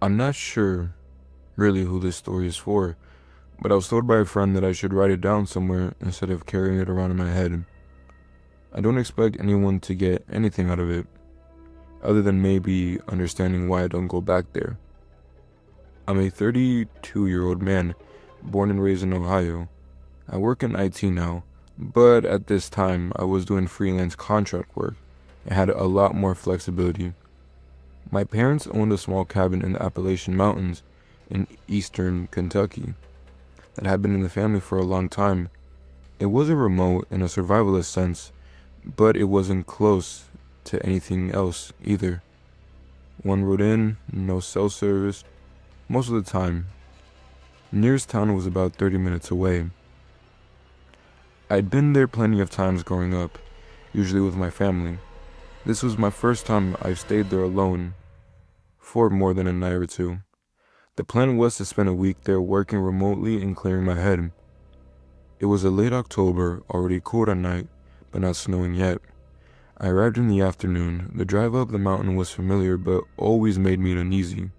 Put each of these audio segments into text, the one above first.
I'm not sure really who this story is for, but I was told by a friend that I should write it down somewhere instead of carrying it around in my head. I don't expect anyone to get anything out of it, other than maybe understanding why I don't go back there. I'm a 32-year-old man, born and raised in Ohio. I work in IT now, but at this time I was doing freelance contract work and had a lot more flexibility. My parents owned a small cabin in the Appalachian Mountains in eastern Kentucky that had been in the family for a long time. It wasn't remote in a survivalist sense, but it wasn't close to anything else either. One road in, no cell service, most of the time. Nearest town was about 30 minutes away. I'd been there plenty of times growing up, usually with my family. This was my first time I've stayed there alone for more than a night or two. The plan was to spend a week there working remotely and clearing my head. It was a late October, already cold at night, but not snowing yet. I arrived in the afternoon. The drive up the mountain was familiar, but always made me uneasy.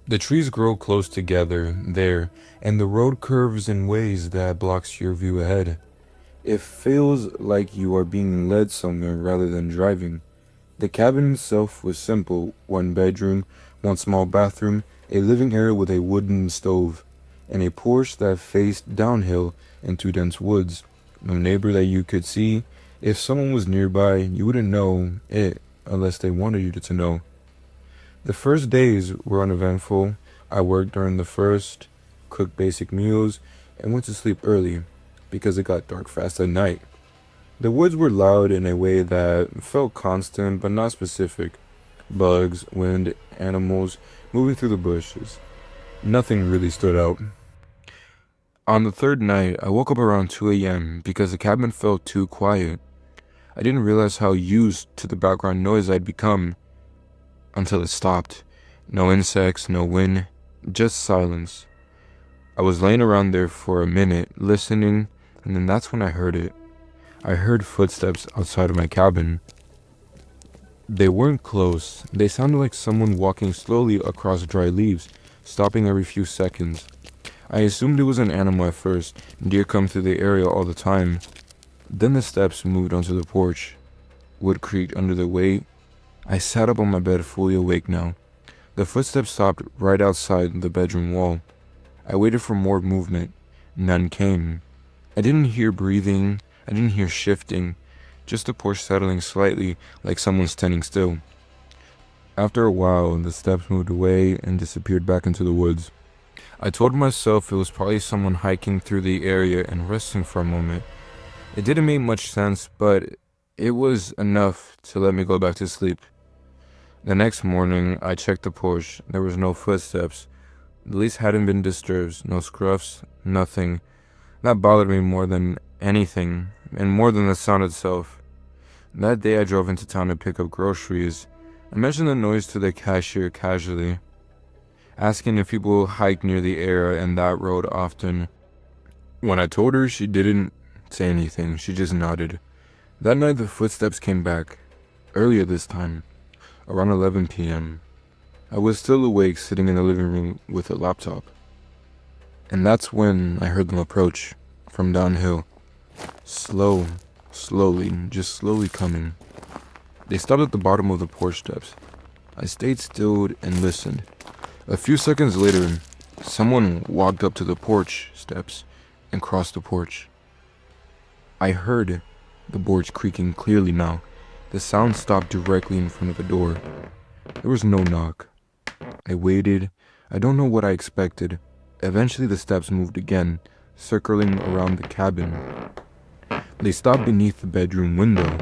The trees grow close together there, and the road curves in ways that blocks your view ahead. It feels like you are being led somewhere rather than driving. The cabin itself was simple: one bedroom, one small bathroom, a living area with a wooden stove, and a porch that faced downhill into dense woods. No neighbor that you could see. If someone was nearby, you wouldn't know it unless they wanted you to know. The first days were uneventful. I worked during the first, cooked basic meals, and went to sleep early because it got dark fast at night. The woods were loud in a way that felt constant but not specific. Bugs, wind, animals moving through the bushes. Nothing really stood out. On the third night, I woke up around 2 a.m. because the cabin felt too quiet. I didn't realize how used to the background noise I'd become until it stopped. No insects, no wind, just silence. I was laying around there for a minute, listening, and then that's when I heard it. I heard footsteps outside of my cabin. They weren't close. They sounded like someone walking slowly across dry leaves, stopping every few seconds. I assumed it was an animal at first. Deer come through the area all the time. Then the steps moved onto the porch. Wood creaked under the weight. I sat up on my bed, fully awake now. The footsteps stopped right outside the bedroom wall. I waited for more movement. None came. I didn't hear breathing. I didn't hear shifting. Just the porch settling slightly, like someone standing still. After a while, the steps moved away and disappeared back into the woods. I told myself it was probably someone hiking through the area and resting for a moment. It didn't make much sense, but it was enough to let me go back to sleep. The next morning, I checked the porch. There was no footsteps. The leaves hadn't been disturbed, no scruffs, nothing. That bothered me more than anything, and more than the sound itself. That day I drove into town to pick up groceries. I mentioned the noise to the cashier casually, asking if people hike near the area and that road often. When I told her, she didn't say anything. She just nodded. That night the footsteps came back, earlier this time, around 11 p.m. I was still awake, sitting in the living room with a laptop. And that's when I heard them approach, from downhill. Slowly, just slowly coming. They stopped at the bottom of the porch steps. I stayed still and listened. A few seconds later, someone walked up to the porch steps and crossed the porch. I heard the boards creaking clearly now. The sound stopped directly in front of the door. There was no knock. I waited. I don't know what I expected. Eventually the steps moved again, circling around the cabin. They stopped beneath the bedroom window.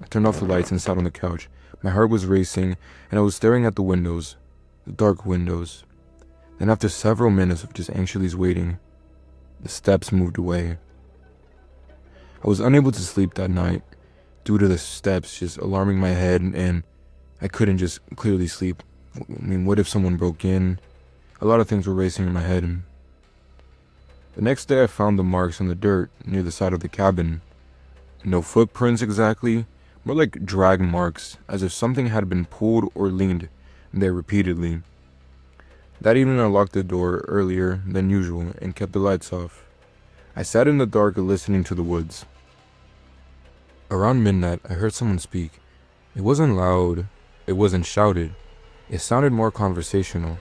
I turned off the lights and sat on the couch. My heart was racing, and I was staring at the windows, the dark windows. Then after several minutes of just anxiously waiting, the steps moved away. I was unable to sleep that night due to the steps just alarming my head, and I couldn't just clearly sleep. I mean, what if someone broke in? A lot of things were racing in my head. The next day I found the marks in the dirt near the side of the cabin. No footprints exactly, more like drag marks, as if something had been pulled or leaned there repeatedly. That evening I locked the door earlier than usual and kept the lights off. I sat in the dark listening to the woods. Around midnight, I heard someone speak. It wasn't loud, it wasn't shouted. It sounded more conversational.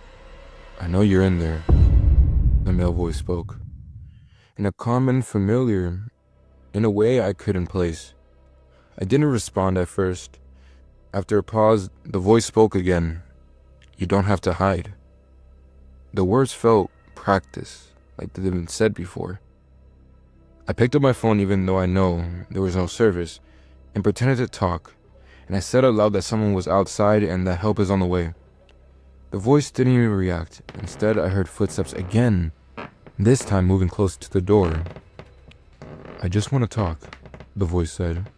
"I know you're in there," the male voice spoke. In a calm and familiar, in a way I couldn't place. I didn't respond at first. After a pause, the voice spoke again. "You don't have to hide." The words felt practiced, like they'd been said before. I picked up my phone even though I know there was no service, and pretended to talk, and I said out loud that someone was outside and that help is on the way. The voice didn't even react. Instead, I heard footsteps again, this time moving closer to the door. "I just want to talk," the voice said.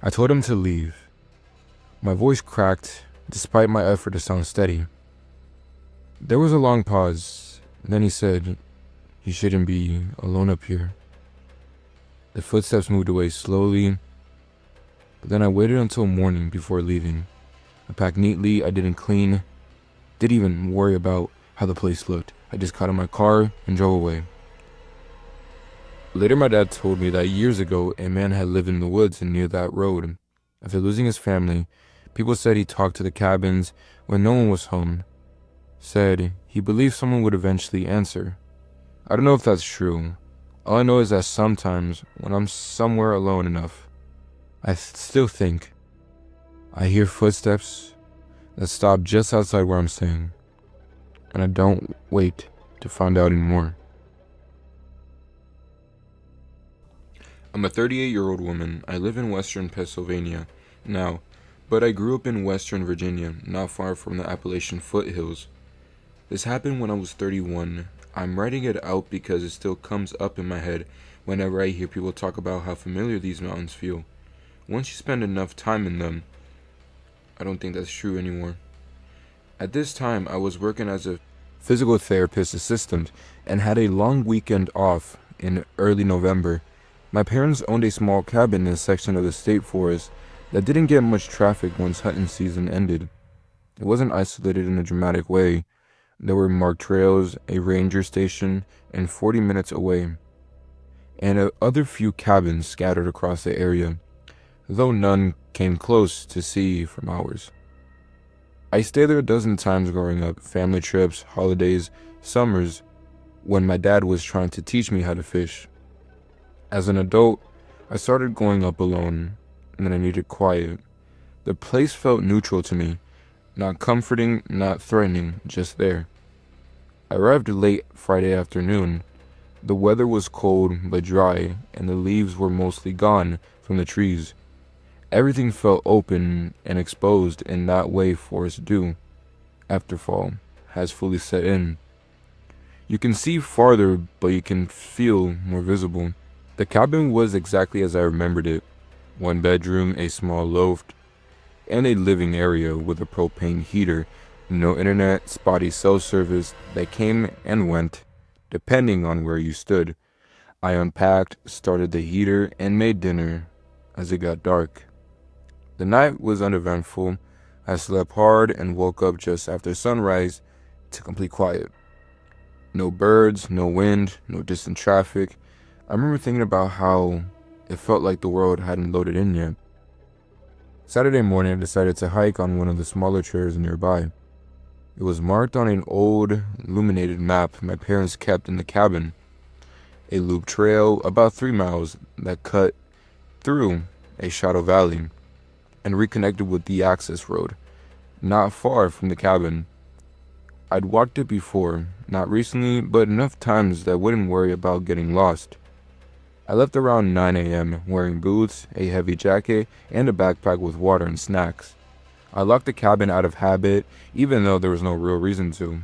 I told him to leave. My voice cracked, despite my effort to sound steady. There was a long pause. Then he said, "You shouldn't be alone up here." The footsteps moved away slowly, but then I waited until morning before leaving. I packed neatly, I didn't clean, didn't even worry about how the place looked. I just got in my car and drove away. Later, my dad told me that years ago, a man had lived in the woods near that road. After losing his family, people said he talked to the cabins when no one was home. Said he believed someone would eventually answer. I don't know if that's true. All I know is that sometimes, when I'm somewhere alone enough, I still think I hear footsteps that stop just outside where I'm staying, and I don't wait to find out anymore. I'm a 38-year-old woman. I live in western Pennsylvania now, but I grew up in western Virginia, not far from the Appalachian foothills. This happened when I was 31. I'm writing it out because it still comes up in my head whenever I hear people talk about how familiar these mountains feel. Once you spend enough time in them, I don't think that's true anymore. At this time, I was working as a physical therapist assistant and had a long weekend off in early November. My parents owned a small cabin in a section of the state forest that didn't get much traffic once hunting season ended. It wasn't isolated in a dramatic way. There were marked trails, a ranger station, and 40 minutes away, and other few cabins scattered across the area, though none came close to see from ours. I stayed there a dozen times growing up, family trips, holidays, summers, when my dad was trying to teach me how to fish. As an adult, I started going up alone, and then I needed quiet. The place felt neutral to me. Not comforting, not threatening, just there. I arrived late Friday afternoon. The weather was cold but dry, and the leaves were mostly gone from the trees. Everything felt open and exposed in that way forests do after fall has fully set in. You can see farther, but you can feel more visible. The cabin was exactly as I remembered it. One bedroom, a small loft, and a living area with a propane heater, no internet, spotty cell service that came and went, depending on where you stood. I unpacked, started the heater, and made dinner as it got dark. The night was uneventful. I slept hard and woke up just after sunrise to complete quiet. No birds, no wind, no distant traffic. I remember thinking about how it felt like the world hadn't loaded in yet. Saturday morning, I decided to hike on one of the smaller trails nearby. It was marked on an old, illuminated map my parents kept in the cabin. A loop trail about 3 miles that cut through a shallow valley and reconnected with the access road, not far from the cabin. I'd walked it before, not recently, but enough times that I wouldn't worry about getting lost. I left around 9 a.m. wearing boots, a heavy jacket, and a backpack with water and snacks. I locked the cabin out of habit, even though there was no real reason to.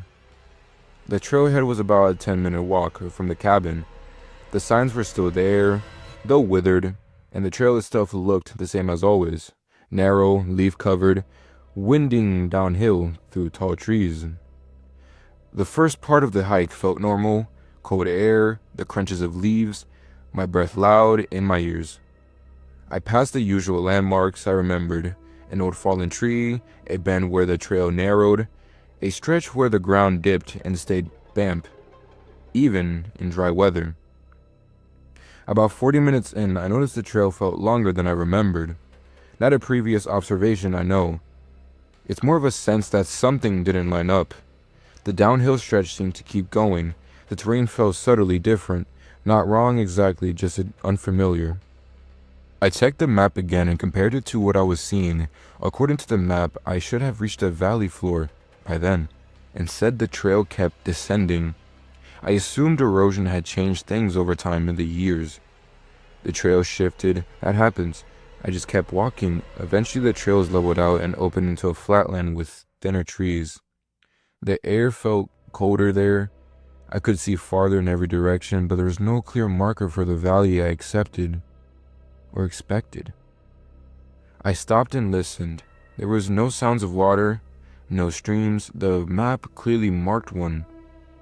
The trailhead was about a 10-minute walk from the cabin. The signs were still there, though withered, and the trail itself looked the same as always. Narrow, leaf-covered, winding downhill through tall trees. The first part of the hike felt normal, cold air, the crunches of leaves, my breath loud in my ears. I passed the usual landmarks I remembered, an old fallen tree, a bend where the trail narrowed, A stretch where the ground dipped and stayed damp, even in dry weather. About 40 minutes in, I noticed the trail felt longer than I remembered. Not a previous observation, I know. It's more of a sense that something didn't line up. The downhill stretch seemed to keep going. The terrain felt subtly different. Not wrong exactly, just unfamiliar. I checked the map again and compared it to what I was seeing. According to the map, I should have reached a valley floor by then. Instead, the trail kept descending. I assumed erosion had changed things over time in the years. The trail shifted. That happens. I just kept walking. Eventually, the trails leveled out and opened into a flatland with thinner trees. The air felt colder there. I could see farther in every direction, but there was no clear marker for the valley I accepted or expected. I stopped and listened. There was no sounds of water, no streams. The map clearly marked one.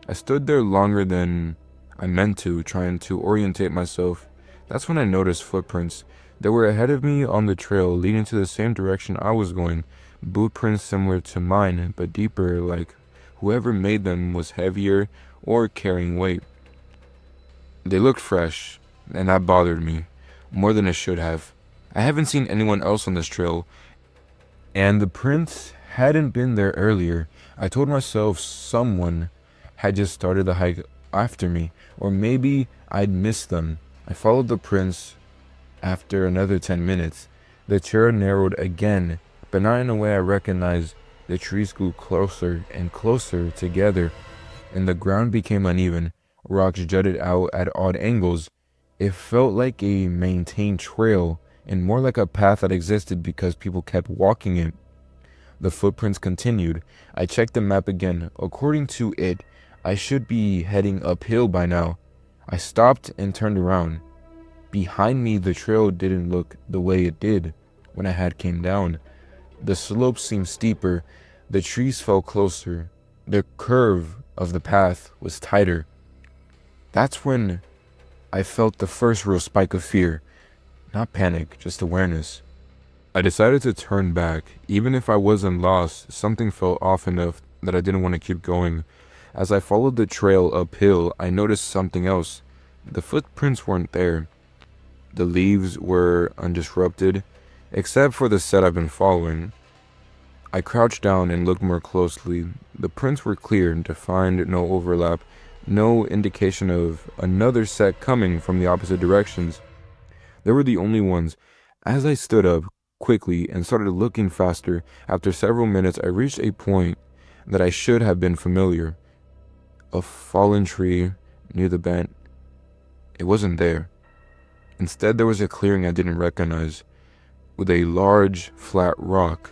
I stood there longer than I meant to, trying to orientate myself. That's when I noticed footprints. They were ahead of me on the trail, leading to the same direction I was going. Boot prints similar to mine, but deeper, like whoever made them was heavier or carrying weight. They looked fresh, and that bothered me, more than it should have. I haven't seen anyone else on this trail, and the prints hadn't been there earlier. I told myself someone had just started the hike after me, or maybe I'd missed them. I followed the prints. After another 10 minutes, the trail narrowed again, but not in a way I recognized. The trees grew closer and closer together, and the ground became uneven. Rocks jutted out at odd angles. It felt like a maintained trail, and more like a path that existed because people kept walking it. The footprints continued. I checked the map again. According to it, I should be heading uphill by now. I stopped and turned around. Behind me, the trail didn't look the way it did when I had came down. The slope seemed steeper. The trees felt closer. The curve of the path was tighter. That's when I felt the first real spike of fear. Not panic, just awareness. I decided to turn back. Even if I wasn't lost, something felt off enough that I didn't want to keep going. As I followed the trail uphill, I noticed something else. The footprints weren't there. The leaves were undisrupted, except for the set I've been following. I crouched down and looked more closely. The prints were clear, defined, no overlap, no indication of another set coming from the opposite directions. They were the only ones. As I stood up quickly and started looking faster, after several minutes I reached a point that I should have been familiar. A fallen tree near the bent. It wasn't there. Instead, there was a clearing I didn't recognize, with a large, flat rock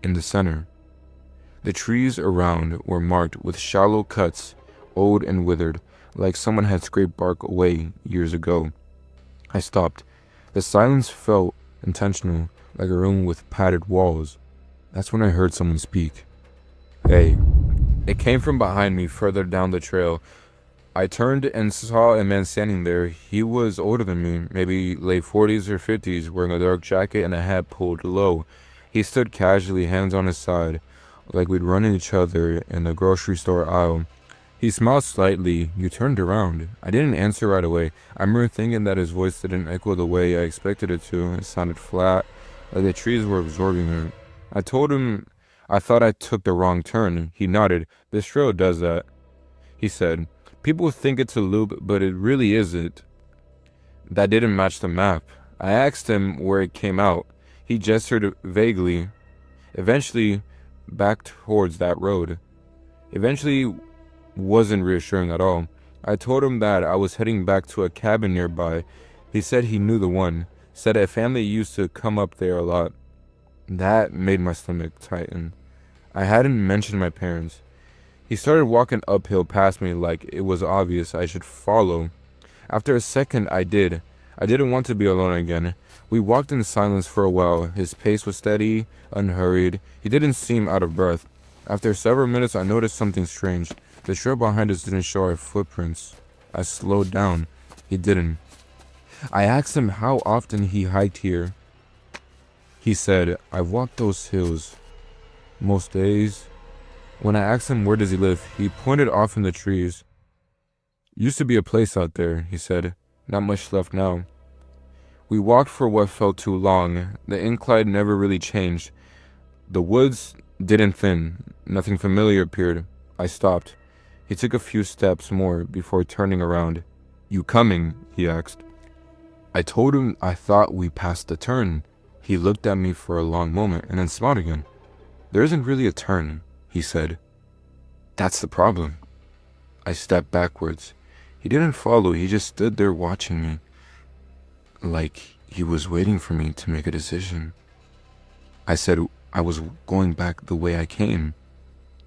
in the center. The trees around were marked with shallow cuts, old and withered, like someone had scraped bark away years ago. I stopped. The silence felt intentional, like a room with padded walls. That's when I heard someone speak. "Hey." It came from behind me, further down the trail. I turned and saw a man standing there. He was older than me, maybe late 40s or 50s, wearing a dark jacket and a hat pulled low. He stood casually, hands on his side, like we'd run into each other in the grocery store aisle. He smiled slightly. You turned around. I didn't answer right away. I remember thinking that his voice didn't echo the way I expected it to. It sounded flat, like the trees were absorbing it. I told him I thought I took the wrong turn. He nodded. "This trail does that," he said. "People think it's a loop, but it really isn't." That didn't match the map. I asked him where it came out. He gestured vaguely. Eventually, back towards that road. Eventually wasn't reassuring at all. I told him that I was heading back to a cabin nearby. He said he knew the one. Said a family used to come up there a lot. That made my stomach tighten. I hadn't mentioned my parents. He started walking uphill past me like it was obvious I should follow. After a second, I did. I didn't want to be alone again. We walked in silence for a while. His pace was steady, unhurried. He didn't seem out of breath. After several minutes, I noticed something strange. The trail behind us didn't show our footprints. I slowed down. He didn't. I asked him how often he hiked here. He said, "I've walked those hills most days When I asked him where does he live, he pointed off in the trees. Used to be a place out there, he said. Not much left now. We walked for what felt too long. The incline never really changed. The woods didn't thin. Nothing familiar appeared. I stopped. He took a few steps more before turning around. You coming? He asked. I told him I thought we passed the turn. He looked at me for a long moment and then smiled again. There isn't really a turn, he said. That's the problem. I stepped backwards. He didn't follow, he just stood there watching me. Like he was waiting for me to make a decision. I said I was going back the way I came.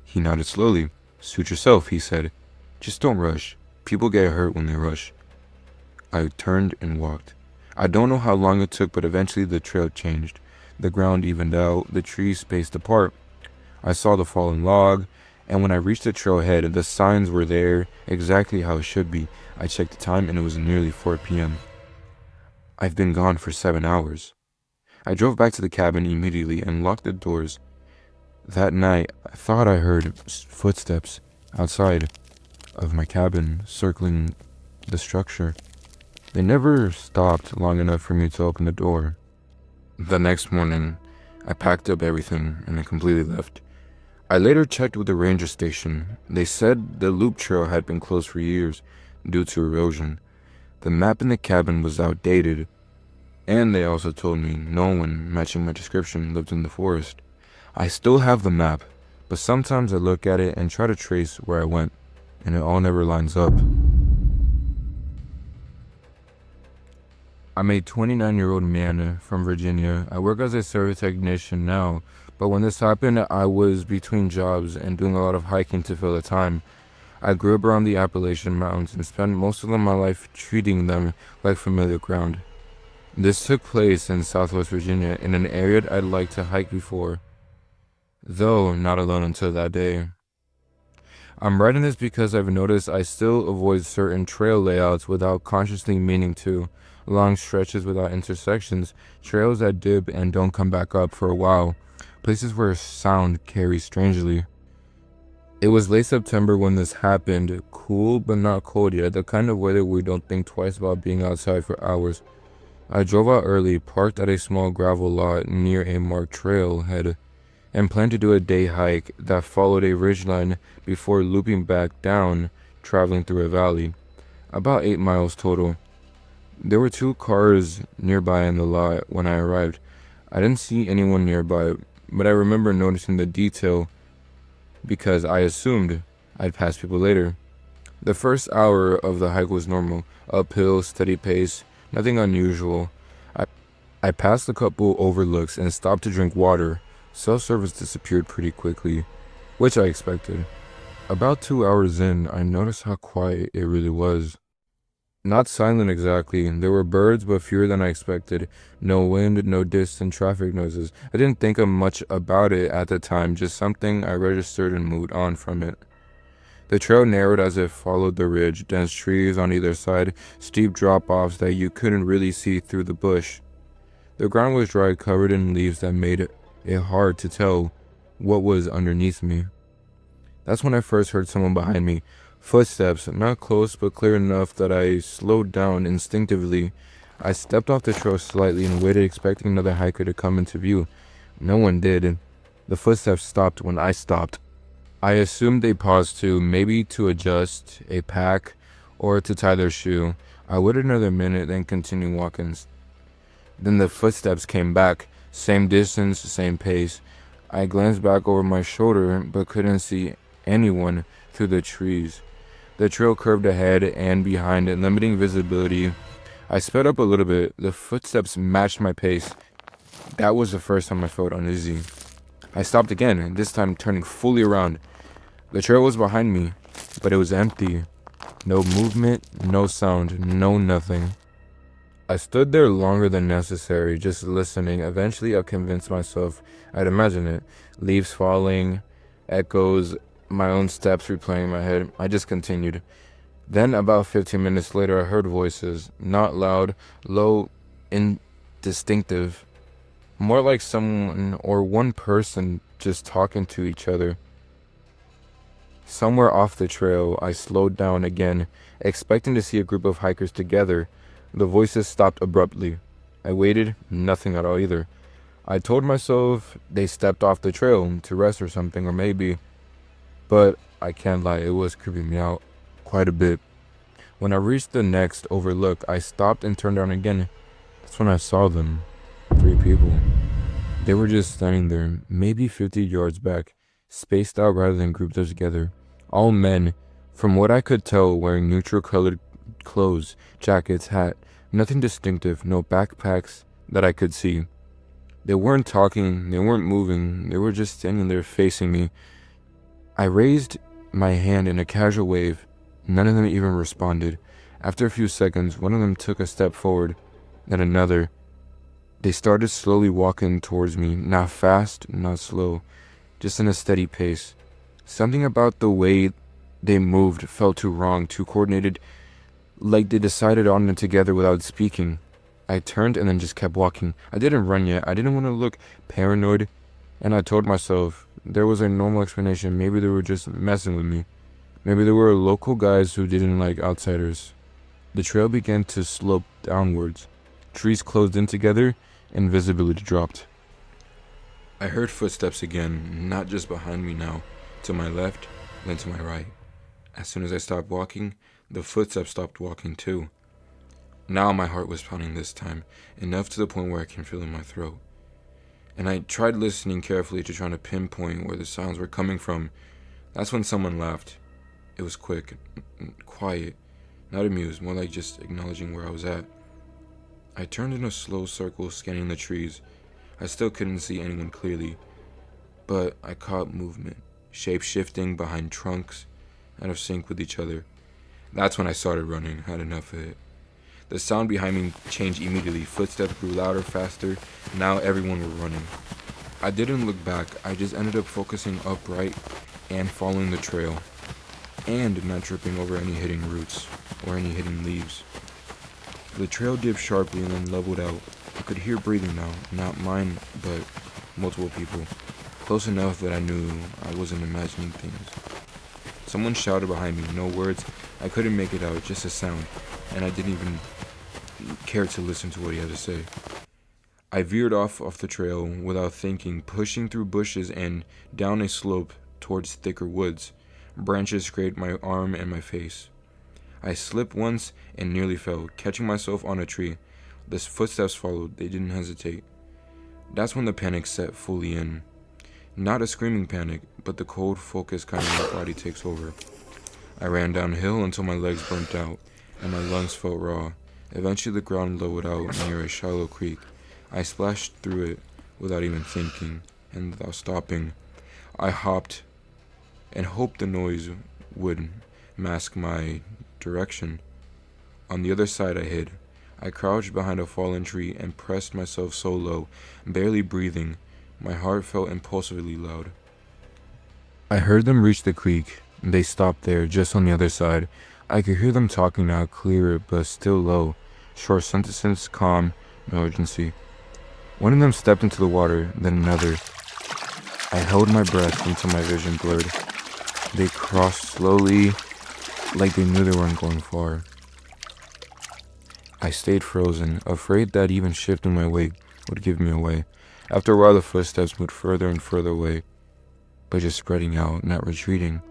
He nodded slowly. Suit yourself, he said. Just don't rush. People get hurt when they rush. I turned and walked. I don't know how long it took, but eventually the trail changed. The ground evened out, the trees spaced apart. I saw the fallen log, and when I reached the trailhead, the signs were there, exactly how it should be. I checked the time and it was nearly 4 p.m. I've been gone for 7 hours. I drove back to the cabin immediately and locked the doors. That night, I thought I heard footsteps outside of my cabin circling the structure. They never stopped long enough for me to open the door. The next morning, I packed up everything and I completely left. I later checked with the ranger station. They said the loop trail had been closed for years due to erosion. The map in the cabin was outdated, and they also told me no one matching my description lived in the forest. I still have the map, but sometimes I look at it and try to trace where I went, and it all never lines up. I'm a 29-year-old man from Virginia. I work as a service technician now, but when this happened, I was between jobs and doing a lot of hiking to fill the time. I grew up around the Appalachian Mountains and spent most of my life treating them like familiar ground. This took place in Southwest Virginia in an area I'd liked to hike before, though not alone until that day. I'm writing this because I've noticed I still avoid certain trail layouts without consciously meaning to. Long stretches without intersections, trails that dip and don't come back up for a while, places where sound carries strangely. It was late September when this happened, cool but not cold yet, the kind of weather we don't think twice about being outside for hours. I drove out early, parked at a small gravel lot near a marked trailhead, and planned to do a day hike that followed a ridgeline before looping back down, traveling through a valley. About 8 miles total. There were 2 cars nearby in the lot when I arrived. I didn't see anyone nearby, but I remember noticing the detail because I assumed I'd pass people later. The first hour of the hike was normal, uphill, steady pace, nothing unusual. I passed a couple overlooks and stopped to drink water. Self-service disappeared pretty quickly, which I expected. About 2 hours in, I noticed how quiet it really was. Not silent exactly. There were birds, but fewer than I expected. No wind, no distant traffic noises. I didn't think of much about it at the time, just something I registered and moved on from it. The trail narrowed as it followed the ridge, dense trees on either side, steep drop-offs that you couldn't really see through the bush. The ground was dry, covered in leaves that made it hard to tell what was underneath me. That's when I first heard someone behind me. Footsteps, not close but clear enough that I slowed down instinctively. I stepped off the trail slightly and waited, expecting another hiker to come into view. No one did. The footsteps stopped when I stopped. I assumed they paused too, maybe to adjust a pack or to tie their shoe. I waited another minute, then continued walking. Then the footsteps came back, same distance, same pace. I glanced back over my shoulder but couldn't see anyone through the trees. The trail curved ahead and behind it, limiting visibility. I sped up a little bit. The footsteps matched my pace. That was the first time I felt uneasy. I stopped again, this time turning fully around. The trail was behind me, but it was empty. No movement, no sound, no nothing. I stood there longer than necessary, just listening. Eventually, I convinced myself I'd imagine it. Leaves falling, echoes, my own steps replaying in my head. I just continued. Then, about 15 minutes later, I heard voices. Not loud, low, indistinctive. More like someone or one person just talking to each other. Somewhere off the trail, I slowed down again, expecting to see a group of hikers together. The voices stopped abruptly. I waited, nothing at all either. I told myself they stepped off the trail to rest or something, or maybe. But I can't lie, it was creeping me out quite a bit. When I reached the next overlook, I stopped and turned around again. That's when I saw them. 3 people. They were just standing there, maybe 50 yards back, spaced out rather than grouped up together. All men, from what I could tell, wearing neutral colored clothes, jackets, hat, nothing distinctive, no backpacks that I could see. They weren't talking, they weren't moving, they were just standing there facing me. I raised my hand in a casual wave. None of them even responded. After a few seconds, one of them took a step forward, then another. They started slowly walking towards me, not fast, not slow, just in a steady pace. Something about the way they moved felt too wrong, too coordinated, like they decided on it together without speaking. I turned and then just kept walking. I didn't run yet. I didn't want to look paranoid, and I told myself there was a normal explanation. Maybe they were just messing with me. Maybe they were local guys who didn't like outsiders. The trail began to slope downwards. Trees closed in together, and visibility dropped. I heard footsteps again, not just behind me now, to my left, then to my right. As soon as I stopped walking, the footsteps stopped walking too. Now my heart was pounding this time, enough to the point where I can feel it in my throat. And I tried listening carefully to try to pinpoint where the sounds were coming from. That's when someone laughed. It was quick, quiet, not amused, more like just acknowledging where I was at. I turned in a slow circle, scanning the trees. I still couldn't see anyone clearly, but I caught movement, shape-shifting behind trunks, out of sync with each other. That's when I started running, had enough of it. The sound behind me changed immediately. Footsteps grew louder, faster. Now everyone were running. I didn't look back. I just ended up focusing upright and following the trail, and not tripping over any hidden roots or any hidden leaves. The trail dipped sharply and then leveled out. I could hear breathing now, not mine, but multiple people. Close enough that I knew I wasn't imagining things. Someone shouted behind me, no words. I couldn't make it out, just a sound, and I didn't even care to listen to what he had to say. I veered off the trail without thinking, pushing through bushes and down a slope towards thicker woods. Branches scraped my arm and my face. I slipped once and nearly fell, catching myself on a tree. The footsteps followed. They didn't hesitate. That's when the panic set fully in. Not a screaming panic, but the cold, focused kind of my body takes over. I ran downhill until my legs burnt out, and my lungs felt raw. Eventually the ground lowered out near a shallow creek. I splashed through it without even thinking, and without stopping. I hopped and hoped the noise would mask my direction. On the other side I hid. I crouched behind a fallen tree and pressed myself so low, barely breathing. My heart felt impulsively loud. I heard them reach the creek. They stopped there, just on the other side. I could hear them talking now, clearer, but still low. Short sentences, calm, no urgency. One of them stepped into the water, then another. I held my breath until my vision blurred. They crossed slowly, like they knew they weren't going far. I stayed frozen, afraid that even shifting my weight would give me away. After a while, the footsteps moved further and further away, but just spreading out, not retreating.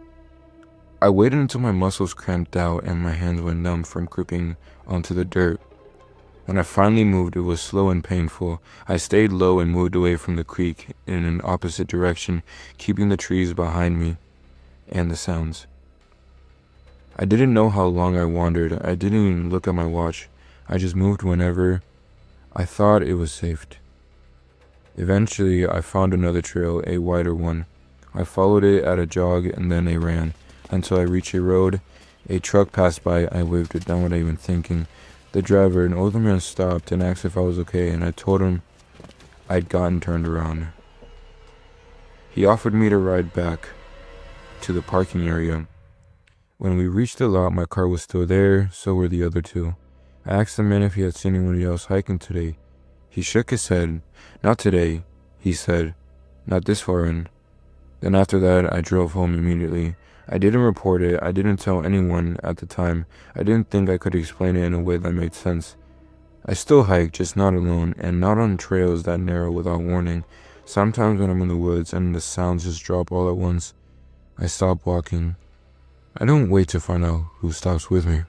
I waited until my muscles cramped out and my hands went numb from gripping onto the dirt. When I finally moved, it was slow and painful. I stayed low and moved away from the creek in an opposite direction, keeping the trees behind me and the sounds. I didn't know how long I wandered. I didn't even look at my watch. I just moved whenever I thought it was safe. Eventually, I found another trail, a wider one. I followed it at a jog and then a ran, until I reached a road. A truck passed by. I waved it down without even thinking. The driver, an older man, stopped and asked if I was okay, and I told him I'd gotten turned around. He offered me to ride back to the parking area. When we reached the lot, my car was still there, so were the other two. I asked the man if he had seen anybody else hiking today. He shook his head. Not today, he said. Not this far in. Then after that, I drove home immediately. I didn't report it. I didn't tell anyone at the time. I didn't think I could explain it in a way that made sense. I still hike, just not alone, and not on trails that narrow without warning. Sometimes when I'm in the woods and the sounds just drop all at once, I stop walking. I don't wait to find out who stops with me.